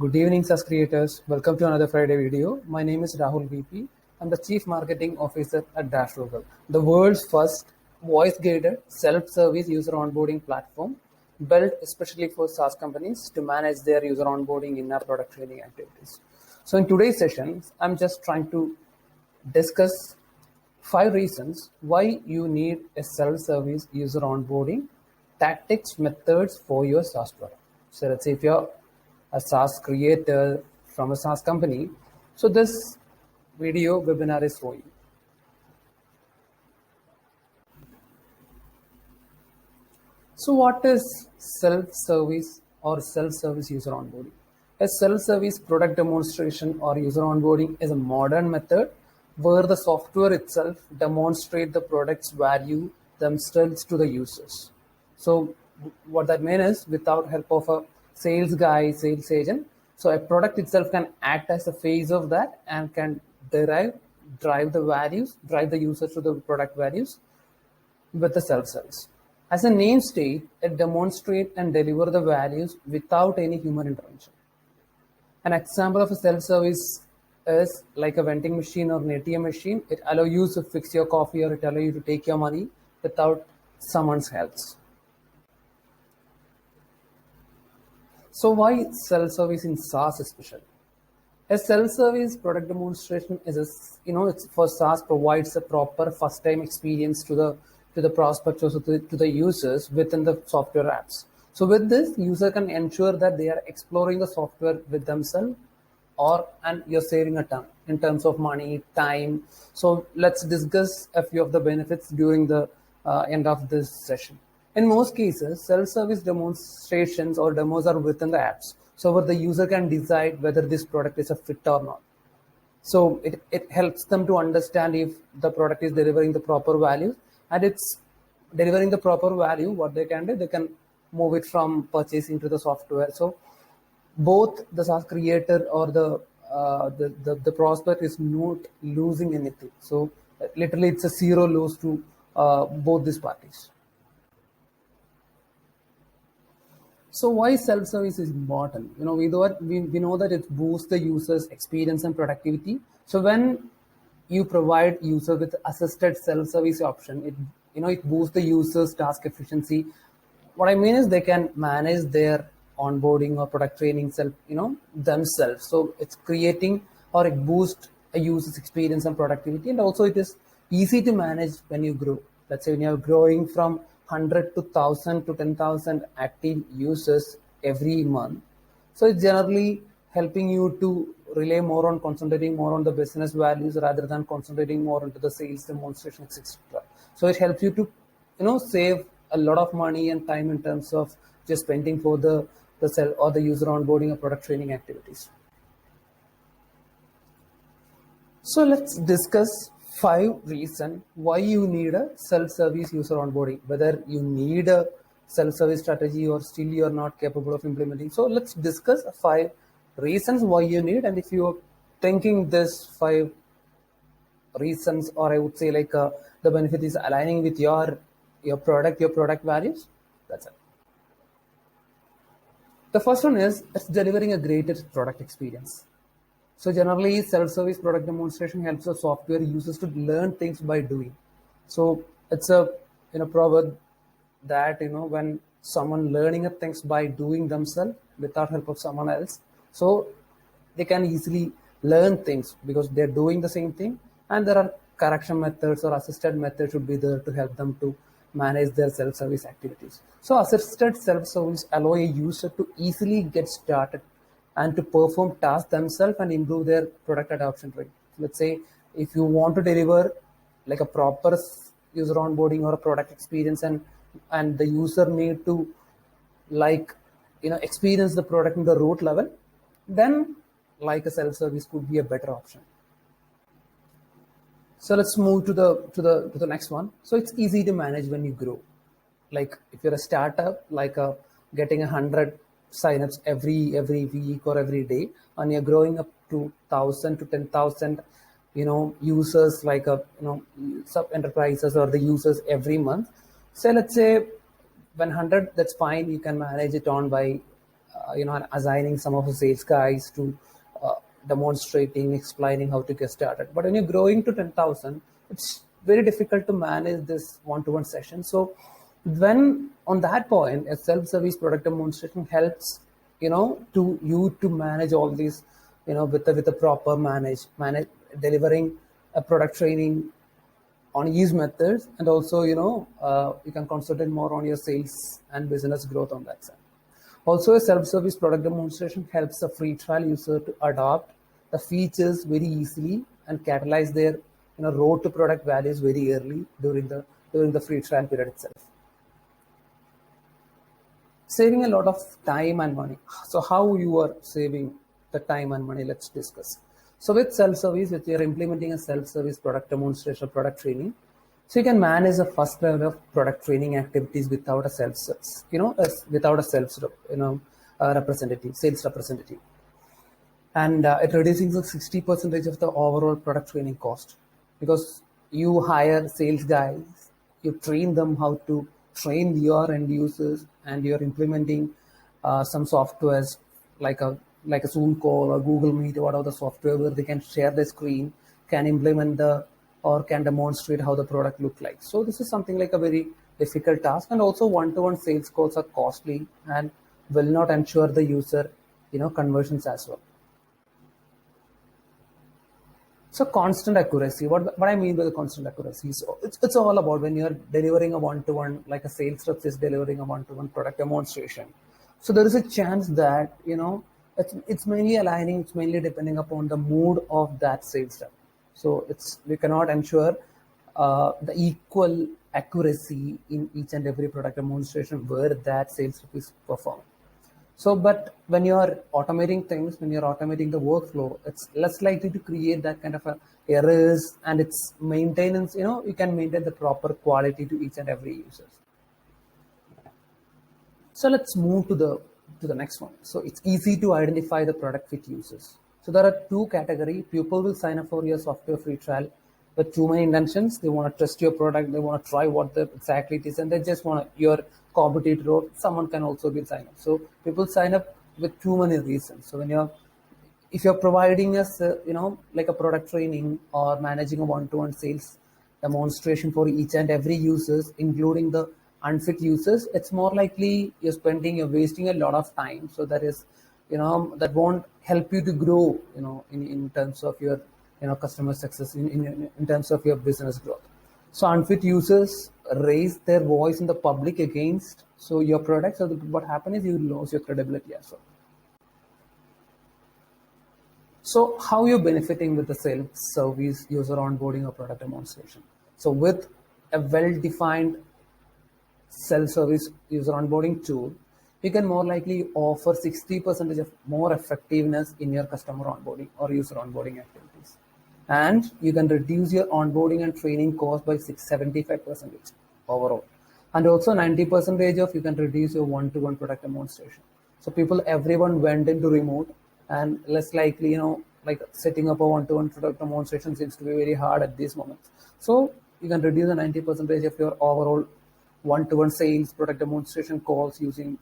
Good evening, SaaS creators. Welcome to another Friday video. My name is Rahul VP. I'm the Chief Marketing Officer at DashRogal, the world's first voice-guided self-service user onboarding platform built especially for SaaS companies to manage their user onboarding in-app product training activities. So in today's session, I'm just trying to discuss 5 reasons why you need a self-service user onboarding tactics methods for your SaaS product. So let's say if you're a SaaS creator from a SaaS company, so this video webinar is for you. So what is self-service or self-service user onboarding? A self-service product demonstration or user onboarding is a modern method where the software itself demonstrates the product's value themselves to the users. So what that means is without help of a sales guy, sales agent, so a product itself can act as a face of that and can drive the values, drive the users to the product values with the self-service. As a name state, it demonstrates and deliver the values without any human intervention. An example of a self-service is like a vending machine or an ATM machine. It allows you to fix your coffee or it allows you to take your money without someone's help. So why self-service in SaaS especially? A self-service product demonstration is it's for SaaS provides a proper first-time experience to the prospects or to the users within the software apps. So with this, user can ensure that they are exploring the software with themselves, and you're saving a ton in terms of money, time. So let's discuss a few of the benefits during the end of this session. In most cases, self-service demonstrations or demos are within the apps, so where the user can decide whether this product is a fit or not. So it helps them to understand if the product is delivering the proper value, and it's delivering the proper value. What they can do, they can move it from purchasing to the software. So both the SaaS creator or the prospect is not losing anything. So literally, it's a zero loss to both these parties. So why self-service is important? We know that it boosts the user's experience and productivity. So when you provide user with assisted self-service option, it boosts the user's task efficiency. What I mean is they can manage their onboarding or product training themselves. So it's creating or it boosts a user's experience and productivity, and also it is easy to manage when you grow. Let's say when you're growing from 100 to 1,000 to 10,000 active users every month. So it's generally helping you to rely more on concentrating more on the business values rather than concentrating more into the sales demonstration, etc. So it helps you to save a lot of money and time in terms of just spending for the sell or the user onboarding or product training activities. So let's discuss 5 reasons why you need a self-service user onboarding, whether you need a self-service strategy or still you're not capable of implementing. So let's discuss 5 reasons why you need, and if you're thinking this 5 reasons, or I would say like the benefit is aligning with your product values, that's it. The first one is it's delivering a greater product experience. So generally, self-service product demonstration helps the software users to learn things by doing. So it's a proverb that when someone learning things by doing themselves without help of someone else, so they can easily learn things because they're doing the same thing, and there are correction methods or assisted methods should be there to help them to manage their self-service activities. So assisted self-service allow a user to easily get started and to perform tasks themselves and improve their product adoption rate. Let's say if you want to deliver like a proper user onboarding or a product experience, and the user need to experience the product in the root level, then like a self-service could be a better option. So let's move to the next one. So it's easy to manage when you grow. Like if you're a startup, like getting 100 signups every week or every day, and you're growing up to 1,000 to 10,000 users, like sub enterprises or the users every month. So let's say when 100, that's fine, you can manage it on by assigning some of the sales guys to demonstrating, explaining how to get started. But when you're growing to 10,000, it's very difficult to manage this one-to-one session. So when on that point, a self-service product demonstration helps, to you to manage all these, with the proper manage delivering a product training on each methods, and also you can concentrate more on your sales and business growth on that side. Also, a self-service product demonstration helps a free trial user to adopt the features very easily and catalyze their road to product values very early during the free trial period itself, saving a lot of time and money. So how you are saving the time and money, let's discuss. So with self-service, if you're implementing a self-service product demonstration, product training, so you can manage the first level of product training activities without a without a representative, sales representative. And it reduces the 60% of the overall product training cost, because you hire sales guys, you train them how to train your end users, and you're implementing some softwares like a Zoom call or Google Meet or whatever the software where they can share the screen, can implement or can demonstrate how the product look like. So this is something like a very difficult task, and also one-to-one sales calls are costly and will not ensure the user conversions as well. So constant accuracy, what I mean by the constant accuracy, so it's all about when you're delivering a one-to-one, like a sales rep is delivering a one-to-one product demonstration. So there is a chance that it's mainly aligning, it's mainly depending upon the mood of that sales rep. So we cannot ensure the equal accuracy in each and every product demonstration where that sales rep is performing. So, but when you are automating things, when you're automating the workflow, it's less likely to create that kind of errors, and its maintenance, you can maintain the proper quality to each and every user. So let's move to the next one. So it's easy to identify the product fit users. So there are two categories. People will sign up for your software free trial with too many intentions. They want to test your product. They want to try what exactly it is, and they just want your competitor or someone can also be sign up. So people sign up with too many reasons. So if you're providing us, like a product training or managing a one-to-one sales demonstration for each and every users, including the unfit users, it's more likely you're wasting a lot of time. So that is, that won't help you to grow, in terms of your, customer success, in terms of your business growth. So unfit users raise their voice in the public against your product. So what happens is you lose your credibility as well. So how you're benefiting with the self-service user onboarding or product demonstration? So with a well-defined self-service user onboarding tool, you can more likely offer 60% of more effectiveness in your customer onboarding or user onboarding activities. And you can reduce your onboarding and training cost by 75% overall. And also 90% of you can reduce your one-to-one product demonstration. So everyone went into remote, and less likely, like setting up a one-to-one product demonstration seems to be very hard at this moment. So you can reduce the 90% of your overall one-to-one sales product demonstration calls using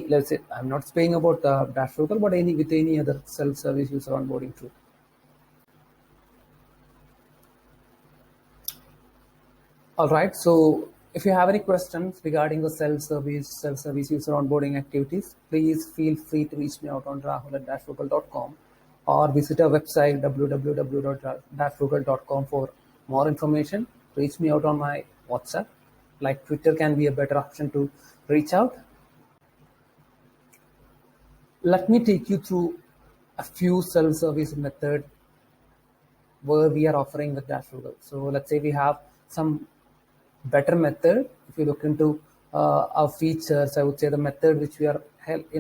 let's say, I'm not speaking about Dashfrugal, but with any other self-service user onboarding tool. All right, so if you have any questions regarding the self-service user onboarding activities, please feel free to reach me out on rahul@dashfrugal.com or visit our website www.dashfrugal.com for more information. Reach me out on my WhatsApp. Like Twitter can be a better option to reach out. Let me take you through a few self-service methods where we are offering with Dashfrugal. So let's say we have some better method. If you look into our features, I would say the method which we are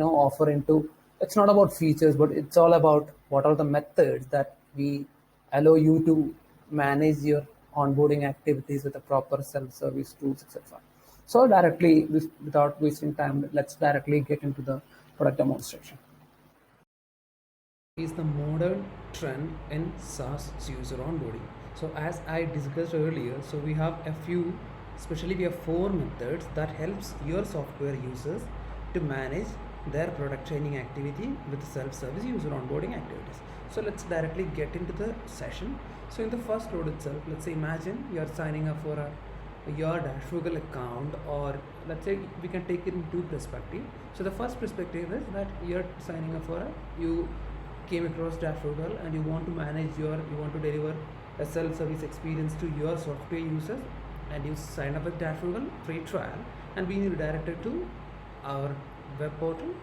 offering to, it's not about features, but it's all about what are the methods that we allow you to manage your onboarding activities with the proper self-service tools, etc. So directly, without wasting time, let's directly get into the product demonstration. Is the modern trend in SaaS user onboarding. So as I discussed earlier, so we have we have 4 methods that helps your software users to manage their product training activity with self-service user onboarding activities. So let's directly get into the session. So in the first load itself, let's say imagine you're signing up for your Dashfrugal account, or let's say we can take it in two perspectives. So the first perspective is that you're signing up for you came across Dashfrugal and you want to you want to deliver a self-service experience to your software users, and you sign up with Dashfrugal free trial and being redirected to our web portal.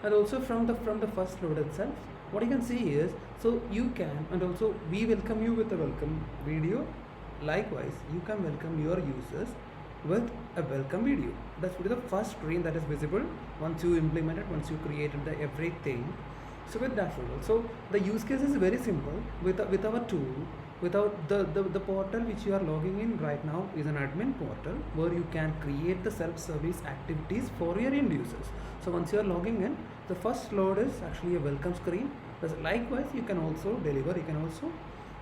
And also from the first load itself, what you can see is, so you can, and also we welcome you with a welcome video. Likewise, you can welcome your users with a welcome video. That's the first screen that is visible once you implement it, once you created the everything. So with Dashfrugal, so the use case is very simple. With our tool, without the portal which you are logging in right now is an admin portal where you can create the self-service activities for your end users. So once you are logging in, the first load is actually a welcome screen. Likewise, you can also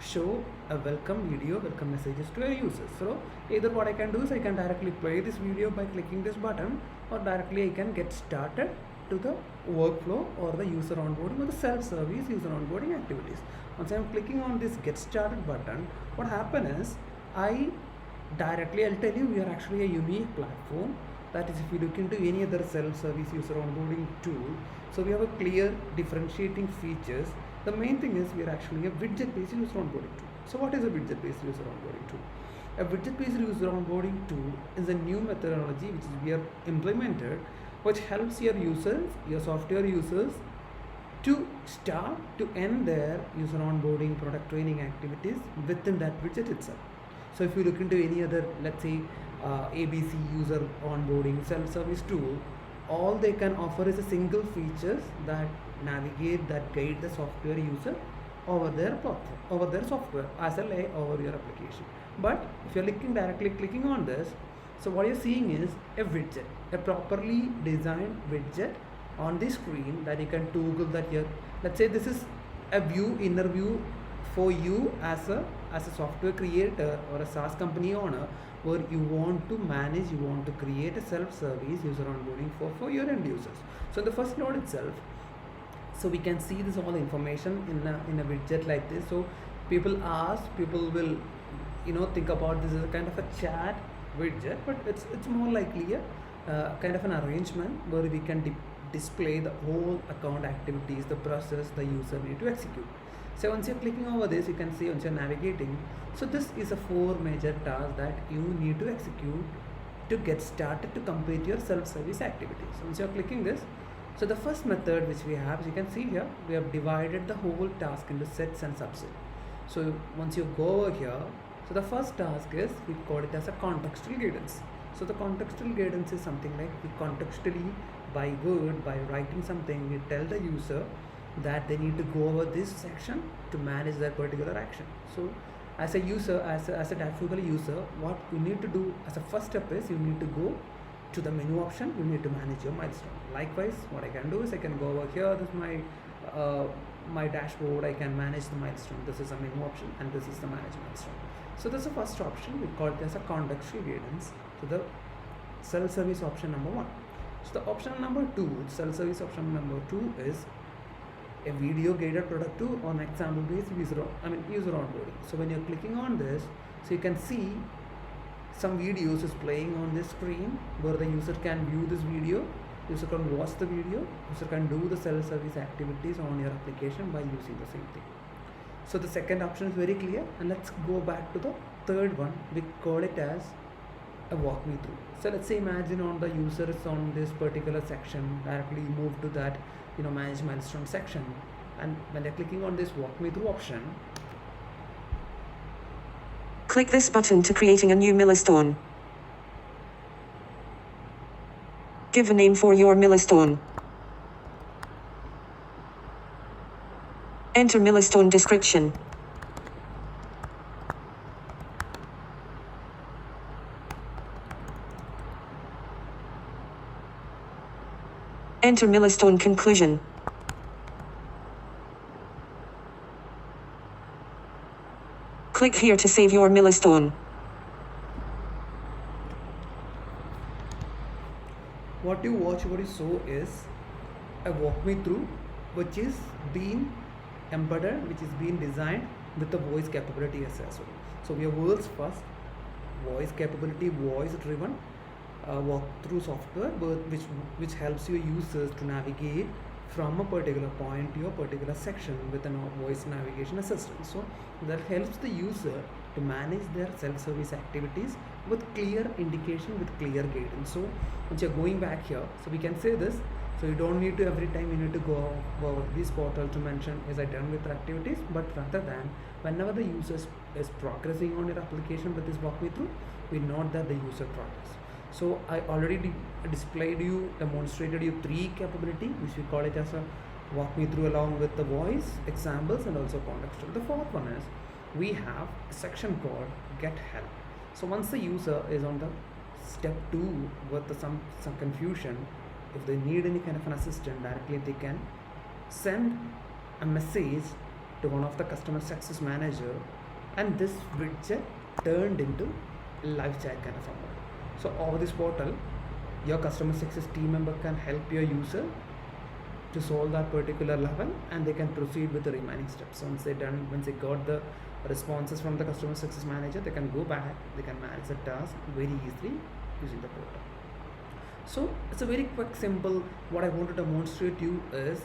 show a welcome video, welcome messages to your users. So either what I can do is I can directly play this video by clicking this button, or directly I can get started to the workflow or the user onboarding or the self-service user onboarding activities. Once I am clicking on this get started button, what happens is I'll tell you we are actually a unique platform. That is, if you look into any other self-service user onboarding tool, so we have a clear differentiating features. The main thing is we are actually a widget-based user onboarding tool. So what is a widget-based user onboarding tool? A widget-based user onboarding tool is a new methodology which we have implemented, which helps your users, your software users, to start to end their user onboarding product training activities within that widget itself. So if you look into any other, let's say ABC user onboarding self-service tool, all they can offer is a single features that navigate, that guide the software user over their platform, over their software as a lay over your application. But if you're directly clicking on this, so what you're seeing is a widget, a properly designed widget on the screen that you can toggle that here. Let's say this is a inner view for you as a software creator or a SaaS company owner, where you want to manage, you want to create a self-service user onboarding for your end users. So in the first node itself, so we can see this all information in a widget like this. So people will think about this as a kind of a chat widget, but it's more likely a kind of an arrangement where we can display the whole account activities, the process the user need to execute. So once you're clicking over this, you can see once you're navigating, so this is a 4 major tasks that you need to execute to get started to complete your self-service activities. So once you're clicking this, so the first method which we have, as you can see here, we have divided the whole task into sets and subsets. So once you go over here, so the first task is, we call it as a contextual guidance. So the contextual guidance is something like, we contextually, by word, by writing something, we tell the user that they need to go over this section to manage their particular action. So as a user, as a Dashfrugal user, what you need to do as a first step is, you need to go to the menu option, you need to manage your milestone. Likewise, what I can do is I can go over here, this is my dashboard, I can manage the milestone. This is a menu option and this is the manage milestone. So that's the first option, we call it as a contextual guidance. So the self-service option number 1. So the option number 2, self-service option number 2 is a video guided product tool on example based user onboarding. So when you're clicking on this, so you can see some videos is playing on this screen where the user can view this video, user can watch the video, user can do the self-service activities on your application by using the same thing. So the second option is very clear, and let's go back to the third one. We call it as a walk me through. So let's say imagine on the users on this particular section directly move to that manage milestone section, and when they're clicking on this walk me through option, click this button to creating a new milestone. Give a name for your milestone. Enter milestone description. Enter milestone conclusion. Click here to save your milestone. What you saw is a walk me through which is being embedded, which is being designed with the voice capability as well. So we are world's first voice capability, voice driven walkthrough software which helps your users to navigate from a particular point to a particular section with a voice navigation assistant. So that helps the user to manage their self-service activities with clear indication, with clear guidance. So once you're going back here, so we can say this, so you don't need to every time you need to go over this portal to mention is I done with the activities, but rather than whenever the user is progressing on your application with this walk me through, we note that the user progress. So I already displayed you, demonstrated you 3 capability, which we call it as a walk me through along with the voice, examples, and also contextual. The 4th one is we have a section called get help. So once the user is on the step 2 with some confusion, if they need any kind of an assistant, directly they can send a message to one of the customer success manager, and this widget turned into live chat kind of a mode. So over this portal, your customer success team member can help your user to solve that particular level, and they can proceed with the remaining steps. Once they got the responses from the customer success manager, they can go back, they can manage the task very easily using the portal. So it's a very quick, simple. What I want to demonstrate you is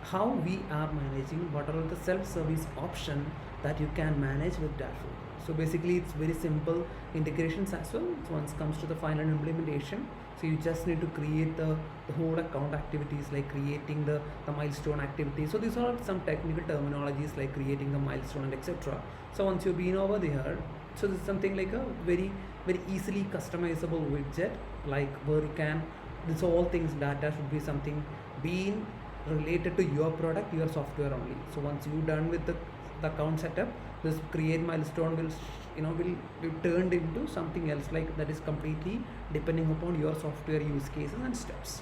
how we are managing what are the self-service option that you can manage with Dashboard. So basically it's very simple integrations as well. So once it comes to the final implementation, so you just need to create the whole account activities, like creating the milestone activities. So these are some technical terminologies like creating the milestone and etc. So once you've been over there, so this is something like a very easily customizable widget, like where you can, this all things data should be something being related to your product, your software only. So once you're done with the account setup, this create milestone will be turned into something else, like that is completely depending upon your software use cases and steps.